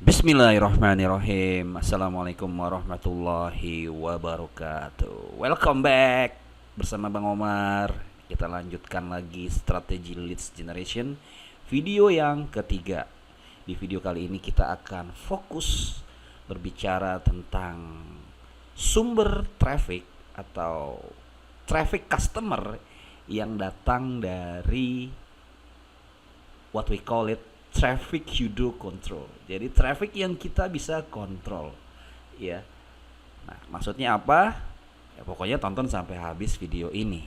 Bismillahirrahmanirrahim. Assalamualaikum warahmatullahi wabarakatuh. Welcome back bersama Bang Omar. Kita lanjutkan lagi strategi leads generation, video yang ketiga. Di video kali ini kita akan fokus berbicara tentang sumber traffic atau traffic customer yang datang dari what we call it traffic you do control. Jadi traffic yang kita bisa kontrol, ya. Nah, maksudnya apa? Ya pokoknya tonton sampai habis video ini.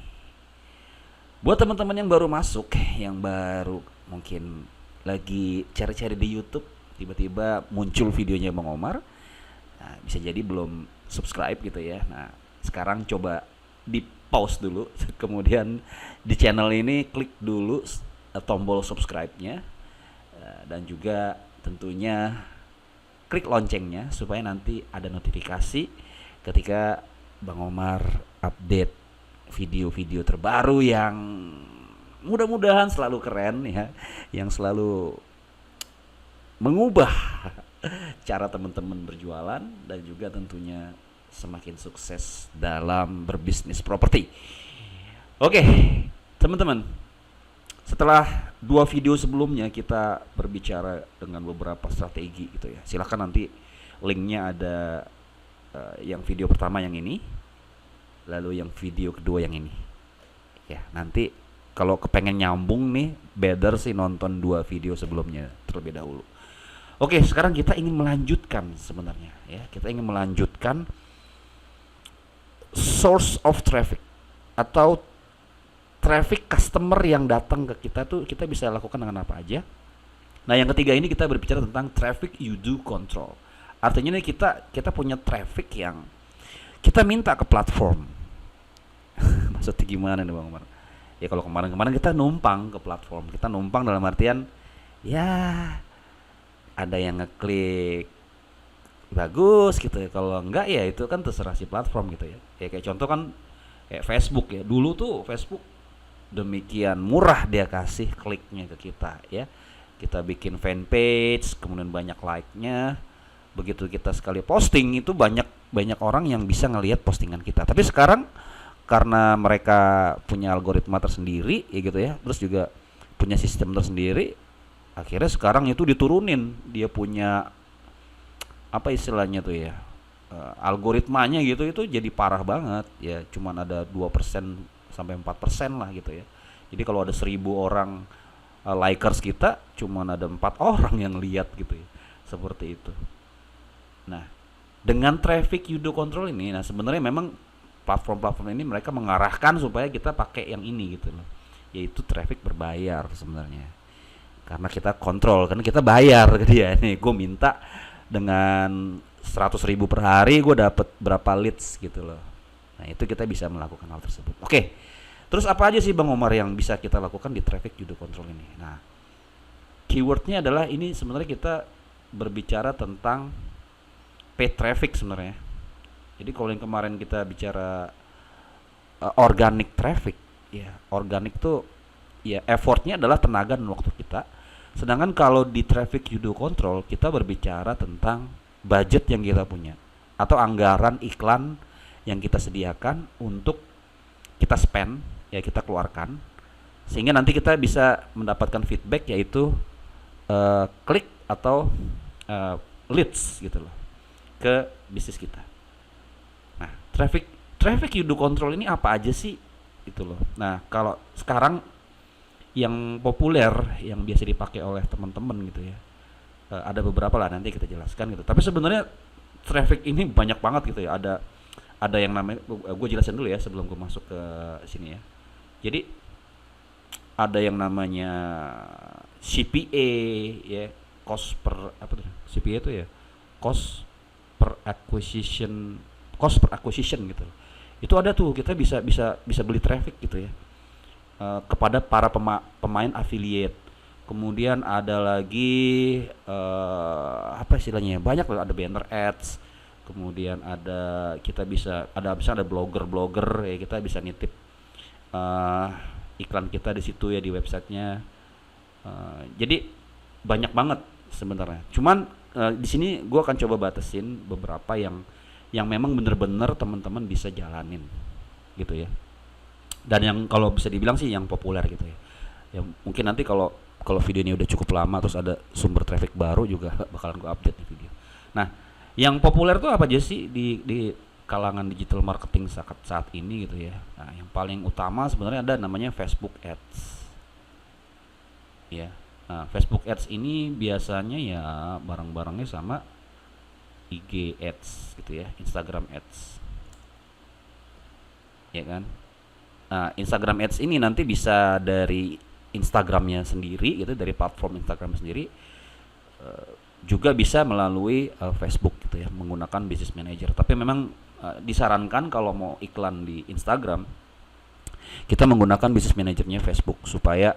Buat teman-teman yang baru masuk, yang baru mungkin lagi cari-cari di YouTube, tiba-tiba muncul videonya Bang Omar. Nah, bisa jadi belum subscribe gitu ya. Nah, sekarang coba di pause dulu, kemudian di channel ini klik dulu tombol subscribe-nya, dan juga tentunya klik loncengnya supaya nanti ada notifikasi ketika Bang Omar update video-video terbaru yang mudah-mudahan selalu keren ya, yang selalu mengubah cara teman-teman berjualan dan juga tentunya semakin sukses dalam berbisnis properti. Oke, teman-teman, setelah dua video sebelumnya kita berbicara dengan beberapa strategi gitu ya. Silahkan nanti linknya ada, yang video pertama yang ini, lalu yang video kedua yang ini. Ya, nanti kalau kepengen nyambung nih, better sih nonton dua video sebelumnya terlebih dahulu. Oke, sekarang kita ingin melanjutkan sebenarnya ya. Kita ingin melanjutkan source of traffic atau traffic customer yang datang ke kita tuh kita bisa lakukan dengan apa aja. Nah, yang ketiga ini kita berbicara tentang traffic you do control. Artinya nih kita punya traffic yang kita minta ke platform. Maksudnya gimana nih Bang Umar? Ya kalau kemarin-kemarin kita numpang ke platform. Kita numpang dalam artian ya ada yang ngeklik bagus gitu ya. Kalau enggak ya itu kan terserah si platform gitu ya. Ya kayak contoh kan kayak Facebook ya. Dulu tuh Facebook demikian murah dia kasih kliknya ke kita ya. Kita bikin fanpage, kemudian banyak like-nya. Begitu kita sekali posting itu banyak orang yang bisa ngelihat postingan kita. Tapi sekarang karena mereka punya algoritma tersendiri ya gitu ya, terus juga punya sistem tersendiri, akhirnya sekarang itu diturunin. Dia punya apa istilahnya tuh ya, algoritmanya gitu itu jadi parah banget ya, cuman ada 2% sampai 4% lah gitu ya. Jadi kalau ada 1000 orang likers kita, cuman ada 4 orang yang lihat gitu ya, seperti itu. Nah, dengan traffic you do control ini, nah sebenarnya memang platform-platform ini mereka mengarahkan supaya kita pakai yang ini gitu loh, yaitu traffic berbayar sebenarnya. Karena kita kontrol, karena kita bayar ke dia nih, gue minta dengan 100.000 per hari gue dapet berapa leads gitu loh. Nah itu kita bisa melakukan hal tersebut. Oke, terus apa aja sih Bang Omar yang bisa kita lakukan di traffic you do control ini? Nah, keywordnya adalah ini sebenarnya kita berbicara tentang paid traffic sebenarnya. Jadi kalau yang kemarin kita bicara organic traffic, ya organic tuh ya effortnya adalah tenaga dan waktu kita. Sedangkan kalau di traffic you do control kita berbicara tentang budget yang kita punya atau anggaran iklan yang kita sediakan untuk kita spend, ya kita keluarkan, sehingga nanti kita bisa mendapatkan feedback yaitu klik atau leads gitu loh ke bisnis kita. Nah, traffic you do control ini apa aja sih itu loh. Nah, kalau sekarang yang populer yang biasa dipakai oleh teman-teman gitu ya, ada beberapa lah nanti kita jelaskan gitu. Tapi sebenarnya traffic ini banyak banget gitu ya. Ada yang namanya, gue jelasin dulu ya sebelum gue masuk ke sini ya. Jadi ada yang namanya CPA ya, cost per apa tuh? CPA itu ya cost cost per acquisition gitu. Itu ada tuh, kita bisa beli traffic gitu ya, kepada para pemain affiliate. Kemudian ada lagi apa istilahnya? Banyak loh, ada banner ads. Kemudian ada blogger ya, kita bisa nitip iklan kita di situ ya, di websitenya. Jadi banyak banget sebenarnya. Cuman Di sini gue akan coba batasin beberapa yang memang bener-bener teman-teman bisa jalanin gitu ya. Dan yang kalau bisa dibilang sih yang populer gitu ya. Ya mungkin nanti kalau kalau video ini udah cukup lama terus ada sumber traffic baru juga bakalan gue update di video. Nah, yang populer tuh apa aja sih di kalangan digital marketing saat ini gitu ya. Nah, yang paling utama sebenarnya ada namanya Facebook Ads. Ya. Nah, Facebook Ads ini biasanya ya bareng-barengnya sama IG Ads gitu ya, Instagram Ads. Ya kan? Nah, Instagram Ads ini nanti bisa dari Instagramnya sendiri gitu, dari platform Instagram sendiri, juga bisa melalui Facebook gitu ya, menggunakan Business Manager. Tapi memang disarankan kalau mau iklan di Instagram, kita menggunakan Business Manajernya Facebook supaya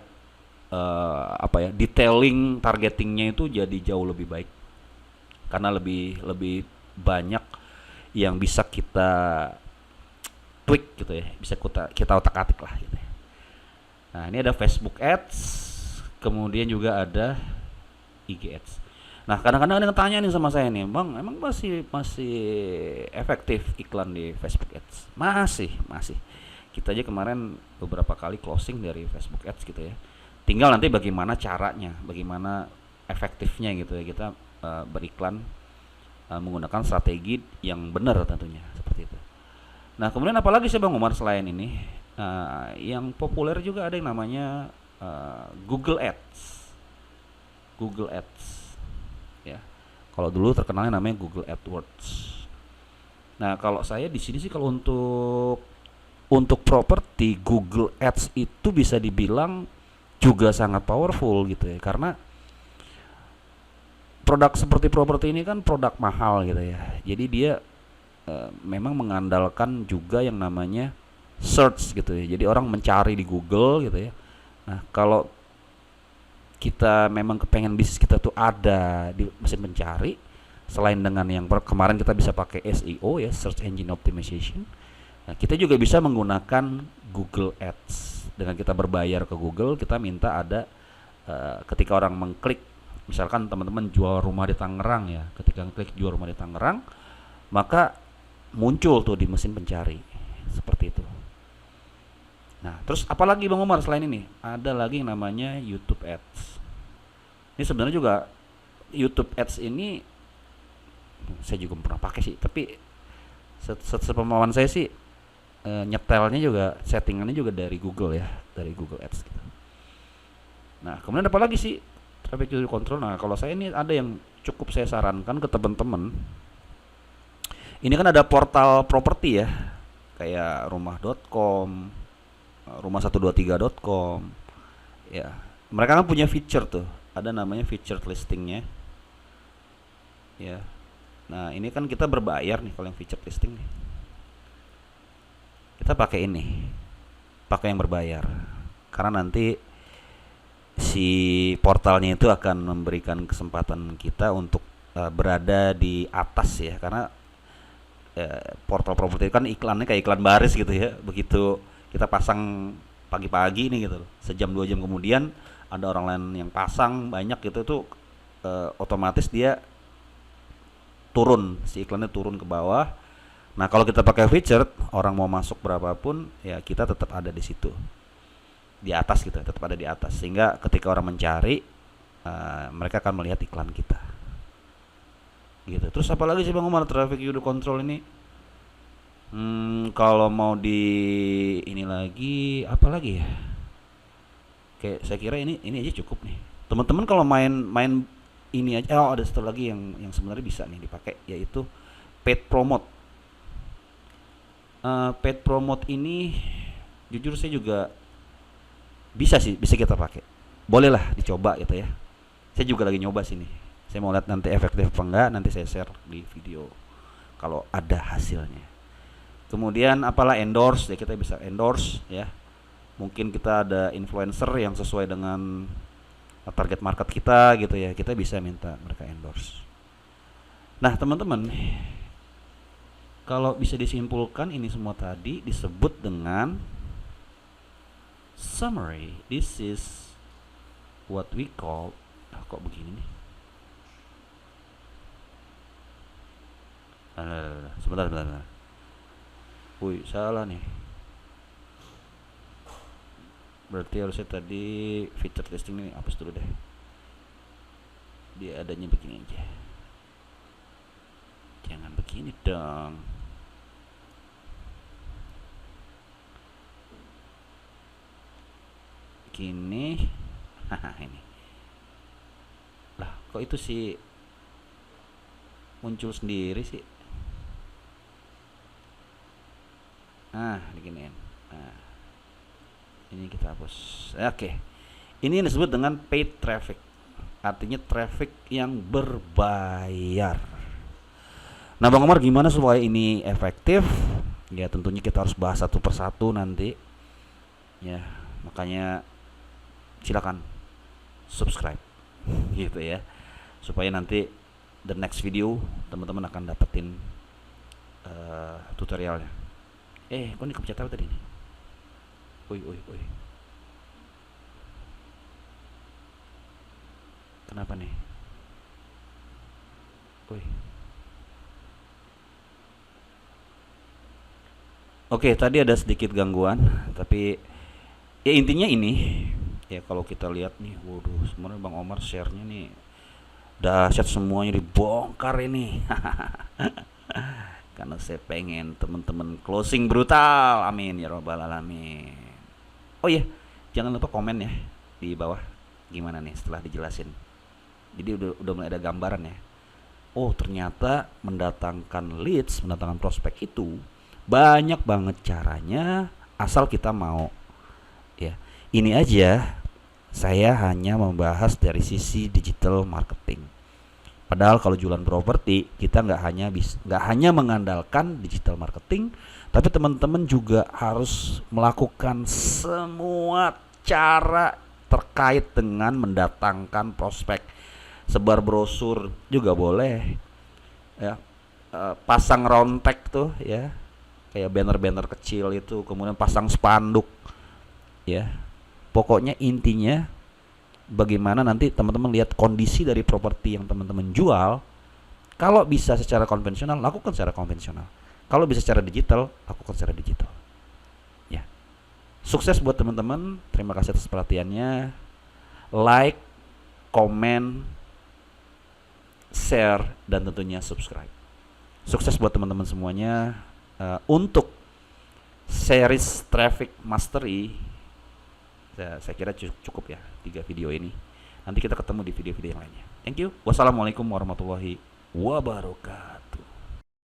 detailing targetingnya itu jadi jauh lebih baik, karena lebih lebih banyak yang bisa kita tweak gitu ya, bisa kita otak-atik lah gitu ya. Nah, ini ada Facebook Ads, kemudian juga ada IG Ads. Nah, kadang-kadang ada yang tanya nih sama saya nih, Bang, emang masih efektif iklan di Facebook Ads? Masih. Kita aja kemarin beberapa kali closing dari Facebook Ads gitu ya. Tinggal nanti bagaimana caranya, bagaimana efektifnya gitu ya kita beriklan menggunakan strategi yang benar tentunya seperti itu. Nah, kemudian apalagi sih Bang Umar selain ini? Yang populer juga ada yang namanya Google Ads. Google Ads. Ya. Kalau dulu terkenalnya namanya Google AdWords. Nah, kalau saya di sini sih kalau untuk properti, Google Ads itu bisa dibilang juga sangat powerful gitu ya, karena produk seperti properti ini kan produk mahal gitu ya. Jadi dia memang mengandalkan juga yang namanya search gitu ya. Jadi orang mencari di Google gitu ya. Nah, kalau kita memang kepengen bisnis kita tuh ada di mesin pencari, selain dengan yang kemarin kita bisa pakai SEO ya, Search Engine Optimization. Nah, kita juga bisa menggunakan Google Ads. Dengan kita berbayar ke Google, kita minta ada ketika orang mengklik, misalkan teman-teman jual rumah di Tangerang ya, ketika klik jual rumah di Tangerang, maka muncul tuh di mesin pencari seperti itu. Nah, terus apalagi Bang Umar selain ini? Ada lagi yang namanya YouTube Ads. Ini sebenarnya juga YouTube Ads ini saya juga pernah pakai sih, tapi sepemahaman saya sih nyetelnya juga, settingannya juga dari Google ya, dari Google Ads gitu. Nah, kemudian apa lagi sih traffic user control? Nah, kalau saya ini ada yang cukup saya sarankan ke teman-teman. Ini kan ada portal properti ya, kayak rumah.com, rumah123.com. Ya, mereka kan punya feature tuh, ada namanya featured listingnya. Ya, nah ini kan kita berbayar nih kalau yang featured listing nih. Kita pakai ini, pakai yang berbayar, karena nanti si portalnya itu akan memberikan kesempatan kita untuk berada di atas ya, karena portal properti kan iklannya kayak iklan baris gitu ya. Begitu kita pasang pagi-pagi nih gitu, sejam 2 jam kemudian ada orang lain yang pasang banyak gitu tuh, otomatis dia turun, si iklannya turun ke bawah. Nah, kalau kita pakai featured, orang mau masuk berapapun ya kita tetap ada di situ, di atas gitu, tetap ada di atas, sehingga ketika orang mencari mereka akan melihat iklan kita gitu. Terus apalagi sih Bang Umar traffic user control ini? Kalau mau di ini lagi apa lagi ya? Kayak saya kira ini aja cukup nih. Teman-teman kalau main ini aja. Oh, ada satu lagi yang sebenarnya bisa nih dipakai, yaitu paid promote. Paid promote ini jujur saya juga bisa kita pakai. Bolehlah dicoba gitu ya. Saya juga lagi nyoba sini. Saya mau lihat nanti efektif apa enggak, nanti saya share di video kalau ada hasilnya. Kemudian apalah endorse ya, kita bisa endorse ya. Mungkin kita ada influencer yang sesuai dengan target market kita gitu ya, kita bisa minta mereka endorse. Nah, teman-teman, kalau bisa disimpulkan ini semua tadi disebut dengan summary. This is what we call kok begini nih. sebentar, sebentar. Wih, salah nih. Berarti harusnya tadi feature testing ini hapus dulu deh. Dia adanya begini aja. Jangan begini dong. Gini. Haha, ini. Lah, kok itu sih muncul sendiri sih? Diginiin. Nah, ini kita hapus. Oke. Ini disebut dengan paid traffic. Artinya traffic yang berbayar. Nah, Bang Omar, gimana supaya ini efektif? Ya, tentunya kita harus bahas satu persatu nanti. Ya, makanya silakan subscribe gitu ya. Supaya nanti the next video teman-teman akan dapetin tutorialnya. Kok ini kepencet apa tadi nih? Woi. Kenapa nih? Woi. Oke, tadi ada sedikit gangguan, tapi ya intinya ini. Ya kalau kita lihat nih, waduh, sebenarnya Bang Omar share-nya nih dahsyat, semuanya dibongkar ini. Karena saya pengen teman-teman closing brutal. Amin ya robbal alamin. Oh iya, jangan lupa komen ya di bawah gimana nih setelah dijelasin. Jadi udah mulai ada gambaran ya. Oh, ternyata mendatangkan leads, mendatangkan prospek itu banyak banget caranya asal kita mau. Ya, ini aja saya hanya membahas dari sisi digital marketing. Padahal kalau jualan properti kita nggak hanya mengandalkan digital marketing, tapi teman-teman juga harus melakukan semua cara terkait dengan mendatangkan prospek. Sebar brosur juga boleh, ya. Pasang round tag tuh ya, kayak banner-banner kecil itu, kemudian pasang spanduk, ya. Pokoknya intinya bagaimana nanti teman-teman lihat kondisi dari properti yang teman-teman jual. Kalau bisa secara konvensional, lakukan secara konvensional. Kalau bisa secara digital, lakukan secara digital. Ya. Sukses buat teman-teman. Terima kasih atas perhatiannya. Like, komen, share, dan tentunya subscribe. Sukses buat teman-teman semuanya. Untuk series Traffic Mastery, saya kira cukup ya 3 video ini. Nanti kita ketemu di video-video yang lainnya. Thank you. Wassalamualaikum warahmatullahi wabarakatuh.